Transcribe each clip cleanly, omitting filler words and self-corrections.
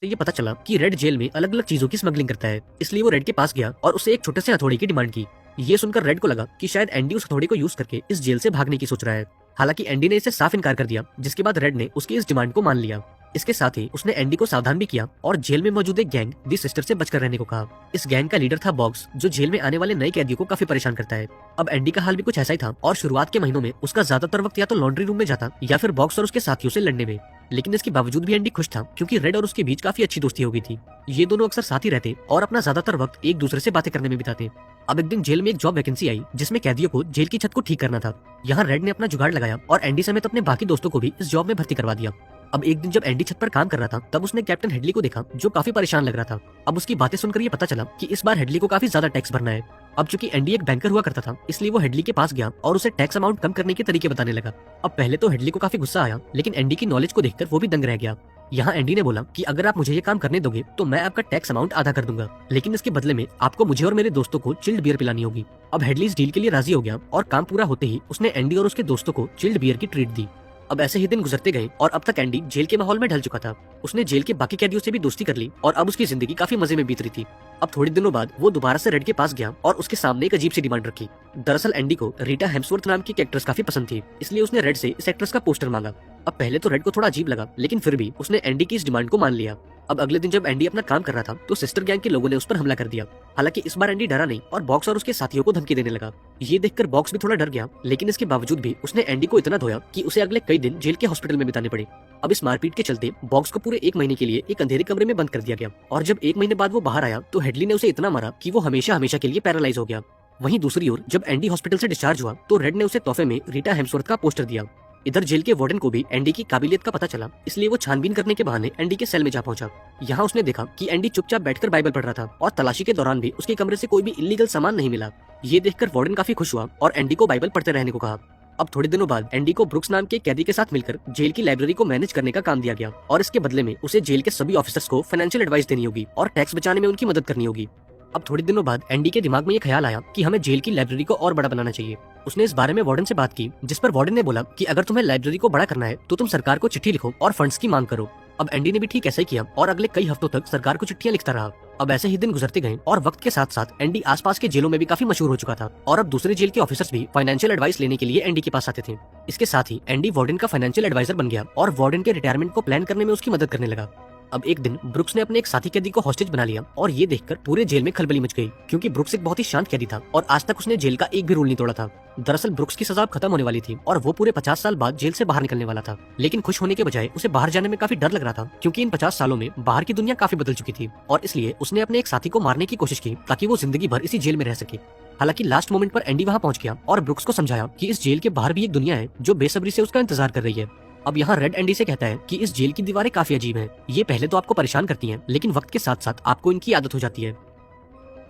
तो ये पता चला कि रेड जेल में अलग अलग चीजों की स्मगलिंग करता है, इसलिए वो रेड के पास गया और उसे एक छोटे से हथौड़े की डिमांड की। ये सुनकर रेड को लगा कि शायद एंडी उस हथौड़े को यूज करके इस जेल से भागने की सोच रहा है। हालांकि एंडी ने इसे साफ इनकार कर दिया, जिसके बाद रेड ने उसकी इस डिमांड को मान लिया। इसके साथ ही उसने एंडी को सावधान भी किया और जेल में मौजूद एक गैंग दी सिस्टर से बचकर रहने को कहा। इस गैंग का लीडर था बॉक्स, जो जेल में आने वाले नए कैदियों को काफी परेशान करता है। अब एंडी का हाल भी कुछ ऐसा ही था और शुरुआत के महीनों में उसका ज्यादातर वक्त या तो लॉन्ड्री रूम में जाता या फिर बॉक्स और उसके साथियों से लड़ने में। लेकिन इसके बावजूद भी एंडी खुश था, क्योंकि रेड और उसके बीच काफी अच्छी दोस्ती हो गई थी। ये दोनों अक्सर साथ ही रहते और अपना ज्यादातर वक्त एक दूसरे से बातें करने में बिताते। अब एक दिन जेल में एक जॉब वैकेंसी आई, जिसमें कैदियों को जेल की छत को ठीक करना था। यहाँ रेड ने अपना जुगाड़ लगाया और एंडी समेत अपने बाकी दोस्तों को भी इस जॉब में भर्ती करवा दिया। अब एक दिन जब एंडी छत पर काम कर रहा था, तब उसने कैप्टन हेडली को देखा, जो काफी परेशान लग रहा था। अब उसकी बातें सुनकर ये पता चला कि इस बार हेडली को काफी ज्यादा टैक्स भरना है। अब चूंकि एंडी एक बैंकर हुआ करता था, इसलिए वो हेडली के पास गया और उसे टैक्स अमाउंट कम करने के तरीके बताने लगा। अब पहले तो हेडली को काफी गुस्सा आया, लेकिन एंडी की नॉलेज को देखकर वो भी दंग रह गया। यहाँ एंडी ने बोला कि अगर आप मुझे ये काम करने दोगे तो मैं आपका टैक्स अमाउंट आधा कर दूंगा, लेकिन इसके बदले में आपको मुझे और मेरे दोस्तों को चिल्ड बियर पिलानी होगी। अब हेडली इस डील के लिए राजी हो गया और काम पूरा होते ही उसने एंडी और उसके दोस्तों को चिल्ड बियर की ट्रीट दी। अब ऐसे ही दिन गुजरते गए और अब तक एंडी जेल के माहौल में ढल चुका था। उसने जेल के बाकी कैदियों से भी दोस्ती कर ली और अब उसकी जिंदगी काफी मजे में बीत रही थी। अब थोड़े दिनों बाद वो दोबारा से रेड के पास गया और उसके सामने एक अजीब सी डिमांड रखी। दरअसल एंडी को रीटा हेम्सवर्थ नाम की एक्ट्रेस काफी पसंद थी, इसलिए उसने रेड से इस एक्ट्रेस का पोस्टर मांगा। अब पहले तो रेड को थोड़ा अजीब लगा, लेकिन फिर भी उसने एंडी की इस डिमांड को मान लिया। अब अगले दिन जब एंडी अपना काम कर रहा था, तो सिस्टर गैंग के लोगों ने उस पर हमला कर दिया। हालांकि इस बार एंडी डरा नहीं और बॉक्स और उसके साथियों को धमकी देने लगा। ये देखकर बॉक्स भी थोड़ा डर गया, लेकिन इसके बावजूद भी उसने एंडी को इतना धोया कि उसे अगले कई दिन जेल के हॉस्पिटल में बिताने पड़े। अब इस मारपीट के चलते बॉक्स को पूरे 1 महीने के लिए एक अंधेरे कमरे में बंद कर दिया गया और जब 1 महीने बाद वो बाहर आया तो हेडली ने उसे इतना मारा कि वो हमेशा हमेशा के लिए पैरालाइज हो गया। वहीं दूसरी ओर जब एंडी हॉस्पिटल से डिस्चार्ज हुआ तो रेड ने उसे तोहफे में रीटा हेम्सवर्थ का पोस्टर दिया। इधर जेल के वार्डन को भी एंडी की काबिलियत का पता चला, इसलिए वो छानबीन करने के बहाने एंडी के सेल में जा पहुंचा। यहाँ उसने देखा कि एंडी चुपचाप बैठकर बाइबल पढ़ रहा था और तलाशी के दौरान भी उसके कमरे से कोई भी इलीगल सामान नहीं मिला। ये देखकर वार्डन काफी खुश हुआ और एंडी को बाइबल पढ़ते रहने को कहा। अब थोड़े दिनों बाद एंडी को ब्रुक्स नाम के कैदी के साथ मिलकर जेल की लाइब्रेरी को मैनेज करने का काम दिया गया और इसके बदले में उसे जेल के सभी ऑफिसर्स को फाइनेंशियल एडवाइस देनी होगी और टैक्स बचाने में उनकी मदद करनी होगी। अब थोड़े दिनों बाद एंडी के दिमाग में ये ख्याल आया कि हमें जेल की लाइब्रेरी को और बड़ा बनाना चाहिए। उसने इस बारे में वार्डन से बात की, जिस पर वार्डन ने बोला कि अगर तुम्हें लाइब्रेरी को बड़ा करना है तो तुम सरकार को चिट्ठी लिखो और फंड्स की मांग करो। अब एंडी ने भी ठीक ऐसा ही किया और अगले कई हफ्तों तक सरकार को चिट्ठियां लिखता रहा। अब ऐसे ही दिन गुजरते गए और वक्त के साथ साथ एंडी आसपास के जेलों में भी काफी मशहूर हो चुका था और अब दूसरे जेल के ऑफिसर्स भी फाइनेंशियल एडवाइस लेने के लिए एंडी के पास आते थे। इसके साथ ही एंडी वार्डन का फाइनेंशियल एडवाइजर बन गया और वार्डन के रिटायरमेंट को प्लान करने में उसकी मदद करने लगा। अब एक दिन ब्रुक्स ने अपने एक साथी कैदी को हॉस्टेज बना लिया और ये देखकर पूरे जेल में खलबली मच गई, क्योंकि ब्रुक्स एक बहुत ही शांत कैदी था और आज तक उसने जेल का एक भी रूल नहीं तोड़ा था। दरअसल ब्रुक्स की सजा खत्म होने वाली थी और वो पूरे 50 साल बाद जेल से बाहर निकलने वाला था, लेकिन खुश होने के बजाय उसे बाहर जाने में काफी डर लग रहा था, क्योंकि इन 50 सालों में बाहर की दुनिया काफी बदल चुकी थी और इसलिए उसने अपने एक साथी को मारने की कोशिश की ताकि वो जिंदगी भर इसी जेल में रह सके। हालांकि लास्ट मोमेंट पर एंडी वहां पहुंच गया और ब्रुक्स को समझाया कि इस जेल के बाहर भी एक दुनिया है जो बेसब्री से उसका इंतजार कर रही है। अब यहाँ रेड एंडी से कहता है कि इस जेल की दीवारें काफी अजीब हैं। ये पहले तो आपको परेशान करती हैं, लेकिन वक्त के साथ साथ आपको इनकी आदत हो जाती है।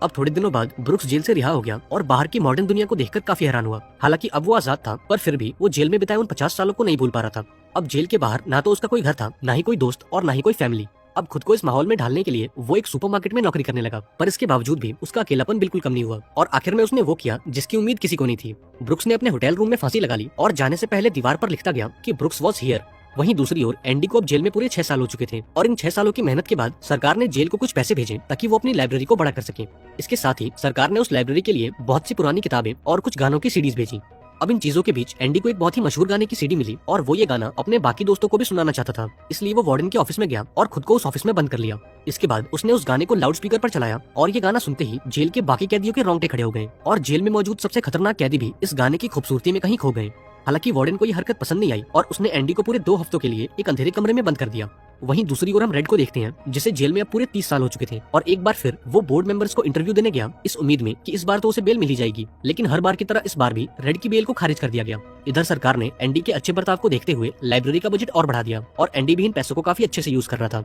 अब थोड़े दिनों बाद ब्रुक्स जेल से रिहा हो गया और बाहर की मॉडर्न दुनिया को देखकर काफी हैरान हुआ। हालांकि अब वो आजाद था, पर फिर भी वो जेल में बिताए उन 50 सालों को नहीं भूल पा रहा था। अब जेल के बाहर ना तो उसका कोई घर था, ना ही कोई दोस्त और ना ही कोई फैमिली। अब खुद को इस माहौल में ढालने के लिए वो एक सुपरमार्केट में नौकरी करने लगा, पर इसके बावजूद भी उसका अकेलापन बिल्कुल कम नहीं हुआ और आखिर में उसने वो किया जिसकी उम्मीद किसी को नहीं थी। ब्रुक्स ने अपने होटल रूम में फांसी लगा ली और जाने से पहले दीवार पर लिखता गया कि ब्रुक्स वॉज हियर। वहीं दूसरी ओर एंडी को अब जेल में पूरे 6 साल हो चुके थे और इन 6 सालों की मेहनत के बाद सरकार ने जेल को कुछ पैसे भेजे ताकि वो अपनी लाइब्रेरी को बड़ा कर सके। इसके साथ ही सरकार ने उस लाइब्रेरी के लिए बहुत सी पुरानी किताबें और कुछ गानों की सीडीज भेजी। अब इन चीजों के बीच एंडी को एक बहुत ही मशहूर गाने की सीडी मिली और वो ये गाना अपने बाकी दोस्तों को भी सुनाना चाहता था, इसलिए वो वार्डन के ऑफिस में गया और खुद को उस ऑफिस में बंद कर लिया। इसके बाद उसने उस गाने को लाउड स्पीकर पर चलाया और ये गाना सुनते ही जेल के बाकी कैदियों के रोंगटे खड़े हो गए और जेल में मौजूद सबसे खतरनाक कैदी भी इस गाने की खूबसूरती में कहीं खो गए। हालांकि वार्डन को ये हरकत पसंद नहीं आई और उसने एंडी को पूरे 2 हफ्तों के लिए एक अंधेरे कमरे में बंद कर दिया। वहीं दूसरी ओर हम रेड को देखते हैं, जिसे जेल में अब पूरे 30 साल हो चुके थे और एक बार फिर वो बोर्ड मेंबर्स को इंटरव्यू देने गया इस उम्मीद में कि इस बार तो उसे बेल मिल ही जाएगी, लेकिन हर बार की तरह इस बार भी रेड की बेल को खारिज कर दिया गया। इधर सरकार ने एंडी के अच्छे बर्ताव को देखते हुए लाइब्रेरी का बजट और बढ़ा दिया और एंडी भी इन पैसों को काफी अच्छे से यूज कर रहा था।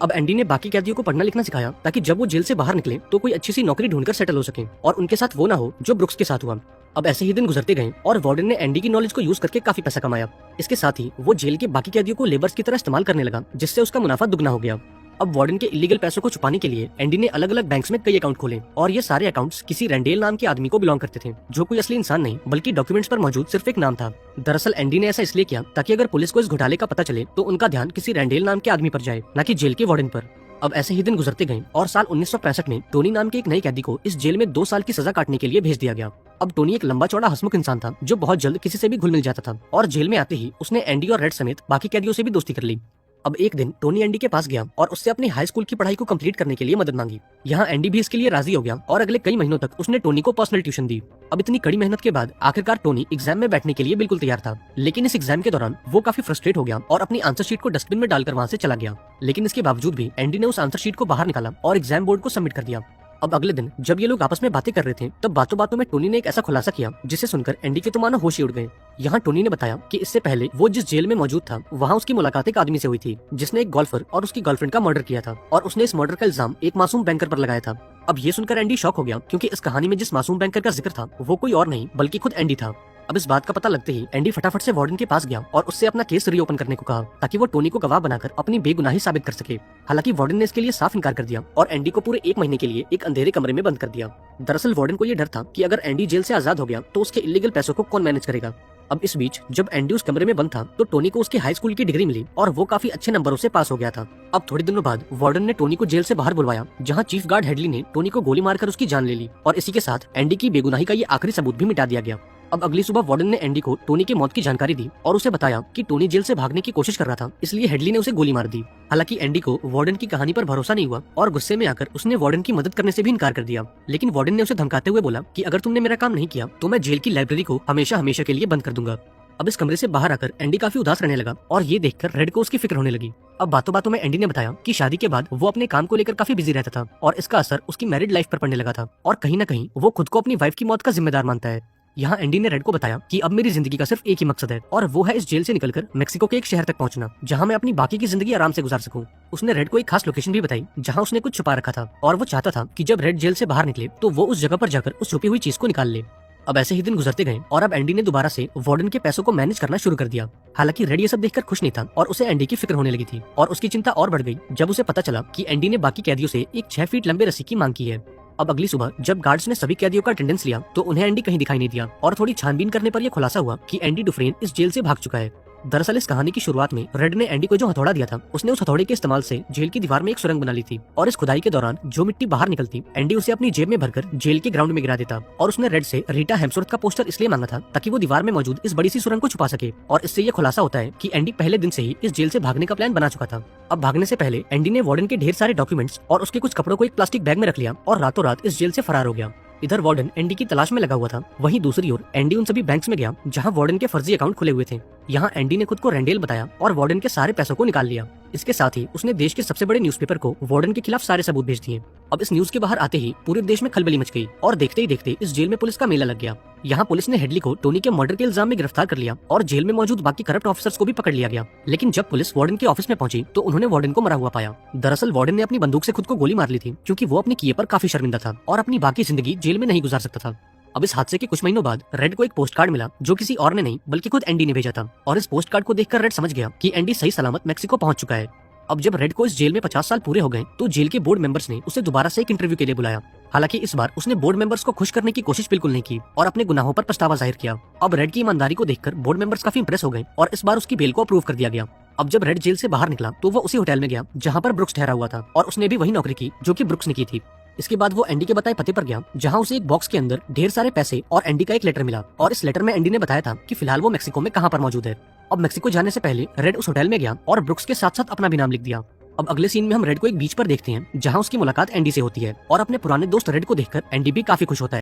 अब एंडी ने बाकी कैदियों को पढ़ना लिखना सिखाया ताकि जब वो जेल से बाहर निकले तो कोई अच्छी सी नौकरी ढूंढकर सेटल हो सके और उनके साथ वो ना हो जो ब्रुक्स के साथ हुआ। अब ऐसे ही दिन गुजरते गए और वार्डन ने एंडी की नॉलेज को यूज करके काफी पैसा कमाया। इसके साथ ही वो जेल के बाकी कैदियों को लेबर्स की तरह इस्तेमाल करने लगा, जिससे उसका मुनाफा दुगना हो गया। अब वार्डन के इलीगल पैसों को छुपाने के लिए एंडी ने अलग अलग बैंक्स में कई अकाउंट खोले और ये सारे अकाउंट्स किसी रेंडेल नाम के आदमी को बिलोंग करते थे, जो कोई असली इंसान नहीं बल्कि डॉक्यूमेंट्स पर मौजूद सिर्फ एक नाम था। दरअसल एंडी ने ऐसा इसलिए किया ताकि अगर पुलिस को इस घोटाले का पता चले तो उनका ध्यान किसी रेंडेल नाम के आदमी पर जाए, न कि जेल के वार्डन पर। अब ऐसे ही दिन गुजरते गए और साल 1965 में टोनी नाम के एक नए कैदी को इस जेल में 2 साल की सजा काटने के लिए भेज दिया गया। अब टोनी एक लंबा चौड़ा हंसमुख इंसान था जो बहुत जल्द किसी से भी घुल मिल जाता था और जेल में आते ही उसने एंडी और रेड समेत बाकी कैदियों से भी दोस्ती कर ली। अब एक दिन टोनी एंडी के पास गया और उससे अपनी हाई स्कूल की पढ़ाई को कंप्लीट करने के लिए मदद मांगी। यहाँ एंडी भी इसके लिए राजी हो गया और अगले कई महीनों तक उसने टोनी को पर्सनल ट्यूशन दी। अब इतनी कड़ी मेहनत के बाद आखिरकार टोनी एग्जाम में बैठने के लिए बिल्कुल तैयार था, लेकिन इस एग्जाम के दौरान वो काफी फ्रस्ट्रेट हो गया और अपनी आंसर शीट को डस्टबिन में डालकर वहाँ से चला गया। लेकिन इसके बावजूद भी एंडी ने उस आंसर शीट को बाहर निकाला और एग्जाम बोर्ड को सबमिट कर दिया। अब अगले दिन जब ये लोग आपस में बातें कर रहे थे तब बातों बातों में टोनी ने एक ऐसा खुलासा किया जिसे सुनकर एंडी के तो मानो होश ही उड़ गए। यहाँ टोनी ने बताया कि इससे पहले वो जिस जेल में मौजूद था वहाँ उसकी मुलाकात एक आदमी से हुई थी जिसने एक गोल्फर और उसकी गर्लफ्रेंड का मर्डर किया था और उसने इस मर्डर का इल्जाम एक मासूम बैंकर पर लगाया था। अब ये सुनकर एंडी शॉक हो गया क्योंकि इस कहानी में जिस मासूम बैंकर का जिक्र था वो कोई और नहीं बल्कि खुद एंडी था। अब इस बात का पता लगते ही एंडी फटाफट से वार्डन के पास गया और उससे अपना केस रीओपन करने को कहा ताकि वो टोनी को गवाह बनाकर अपनी बेगुनाही साबित कर सके। हालांकि वार्डन ने इसके लिए साफ इनकार कर दिया और एंडी को पूरे 1 महीने के लिए एक अंधेरे कमरे में बंद कर दिया। दरअसल वार्डन को ये डर था कि अगर एंडी जेल से आजाद हो गया तो उसके इलीगल पैसों को कौन मैनेज करेगा। अब इस बीच जब एंडी उस कमरे में बंद था तो टोनी को उसकी हाई स्कूल की डिग्री मिली और वो काफी अच्छे नंबरों से पास हो गया था। अब थोड़े दिनों बाद वार्डन ने टोनी को जेल से बाहर बुलवाया जहां चीफ गार्ड हेडली ने टोनी को गोली मारकर उसकी जान ले ली और इसी के साथ एंडी की बेगुनाही का ये आखिरी सबूत भी मिटा दिया गया। अब अगली सुबह वार्डन ने एंडी को टोनी की मौत की जानकारी दी और उसे बताया कि टोनी जेल से भागने की कोशिश कर रहा था, इसलिए हेडली ने उसे गोली मार दी। हालांकि एंडी को वार्डन की कहानी पर भरोसा नहीं हुआ और गुस्से में आकर उसने वार्डन की मदद करने से भी इनकार कर दिया। लेकिन वार्डन ने उसे धमकाते हुए बोला कि अगर तुमने मेरा काम नहीं किया तो मैं जेल की लाइब्रेरी को हमेशा हमेशा के लिए बंद कर दूंगा। अब इस कमरे से बाहर आकर एंडी काफी उदास रहने लगा और ये देखकर रेड को उसकी फिक्र होने लगी। अब बातों बातों में एंडी ने बताया कि शादी के बाद वो अपने काम को लेकर काफी बिजी रहता था और इसका असर उसकी मैरिड लाइफ पर पड़ने लगा था और कहीं न कहीं वो खुद को अपनी वाइफ की मौत का जिम्मेदार मानता है। यहाँ एंडी ने रेड को बताया कि अब मेरी जिंदगी का सिर्फ एक ही मकसद है और वो है इस जेल से निकलकर मेक्सिको के एक शहर तक पहुंचना जहाँ मैं अपनी बाकी की जिंदगी आराम से गुजार सकूं। उसने रेड को एक खास लोकेशन भी बताई जहाँ उसने कुछ छुपा रखा था और वो चाहता था कि जब रेड जेल से बाहर निकले तो वो उस जगह पर जाकर उस छुपी हुई चीज को निकाल ले। अब ऐसे ही दिन गुजरते गए और अब एंडी ने दोबारा से वार्डन के पैसों को मैनेज करना शुरू कर दिया। हालांकि रेड ये सब देखकर खुश नहीं था और उसे एंडी की फिक्र होने लगी थी और उसकी चिंता और बढ़ गई जब उसे पता चला कि एंडी ने बाकी कैदियों से एक 6 फीट लंबे रस्सी की मांग की है। अब अगली सुबह जब गार्ड्स ने सभी कैदियों का अटेंडेंस लिया तो उन्हें एंडी कहीं दिखाई नहीं दिया और थोड़ी छानबीन करने पर यह खुलासा हुआ कि एंडी डुफ्रेन इस जेल से भाग चुका है। दरअसल इस कहानी की शुरुआत में रेड ने एंडी को जो हथौड़ा दिया था उसने उस हथौड़े के इस्तेमाल से जेल की दीवार में एक सुरंग बना ली थी और इस खुदाई के दौरान जो मिट्टी बाहर निकलती एंडी उसे अपनी जेब में भरकर जेल के ग्राउंड में गिरा देता और उसने रेड से रीटा हेम्सवर्थ का पोस्टर इसलिए मांगा था ताकि वो दीवार में मौजूद इस बड़ी सी सुरंग को छुपा सके और इससे ये खुलासा होता है कि एंडी पहले दिन से ही इस जेल से भागने का प्लान बना चुका था। अब भागने से पहले एंडी ने वार्डन के ढेर सारे डॉक्यूमेंट्स और उसके कुछ कपड़ों को एक प्लास्टिक बैग में रख लिया और रातों रात इस जेल से फरार हो गया। इधर वार्डन एंडी की तलाश में लगा हुआ था, वहीं दूसरी ओर एंडी उन सभी बैंक्स में गया जहां वार्डन के फर्जी अकाउंट खुले हुए थे। यहाँ एंडी ने खुद को रेंडेल बताया और वार्डन के सारे पैसों को निकाल लिया। इसके साथ ही उसने देश के सबसे बड़े न्यूज़पेपर को वार्डन के खिलाफ सारे सबूत भेज दिए। अब इस न्यूज के बाहर आते ही पूरे देश में खलबली मच गई और देखते ही देखते इस जेल में पुलिस का मेला लग गया। यहाँ पुलिस ने हेडली को टोनी के मर्डर के इल्जाम में गिरफ्तार कर लिया और जेल में मौजूद बाकी करप्ट ऑफिसर्स को भी पकड़ लिया गया। लेकिन जब पुलिस वार्डन के ऑफिस में पहुंची तो उन्होंने वार्डन को मरा हुआ पाया। दरअसल वार्डन ने अपनी बंदूक से खुद को गोली मार ली थी क्योंकि वो अपने किए पर काफी शर्मिंदा था और अपनी बाकी जिंदगी जेल में नहीं गुजार सकता था। अब इस हादसे के कुछ महीनों बाद रेड को एक पोस्ट कार्ड मिला जो किसी और ने नहीं बल्कि खुद एंडी ने भेजा था और इस पोस्ट कार्ड को देखकर रेड समझ गया कि एंडी सही सलामत मेक्सिको पहुंच चुका है। अब जब रेड को इस जेल में 50 साल पूरे हो गए तो जेल के बोर्ड मेंबर्स ने उसे दोबारा से एक इंटरव्यू के लिए बुलाया। हालांकि इस बार उसने बोर्ड मेंबर्स को खुश करने की कोशिश बिल्कुल नहीं की और अपने गुनाहों पर पछतावा जाहिर किया। अब रेड की ईमानदारी को देखकर बोर्ड मेंबर्स काफी इंप्रेस हो गए और इस बार उसकी बेल को अप्रूव कर दिया गया। अब जब रेड जेल से बाहर निकला तो वो उसी होटल में गया जहाँ पर ब्रुक्स ठहरा हुआ था और उसने भी वही नौकरी की जो कि ब्रुक्स ने की थी। इसके बाद वो एंडी के बताए पते पर गया जहाँ उसे एक बॉक्स के अंदर ढेर सारे पैसे और एंडी का एक लेटर मिला और इस लेटर में एंडी ने बताया था कि फिलहाल वो मेक्सिको में कहाँ पर मौजूद है। अब मेक्सिको जाने से पहले रेड उस होटल में गया और ब्रुक्स के साथ साथ अपना भी नाम लिख दिया। अब अगले सीन में हम रेड को एक बीच पर देखते हैं जहाँ उसकी मुलाकात एंडी से होती है और अपने पुराने दोस्त रेड को देखकर एंडी भी काफी खुश होता है।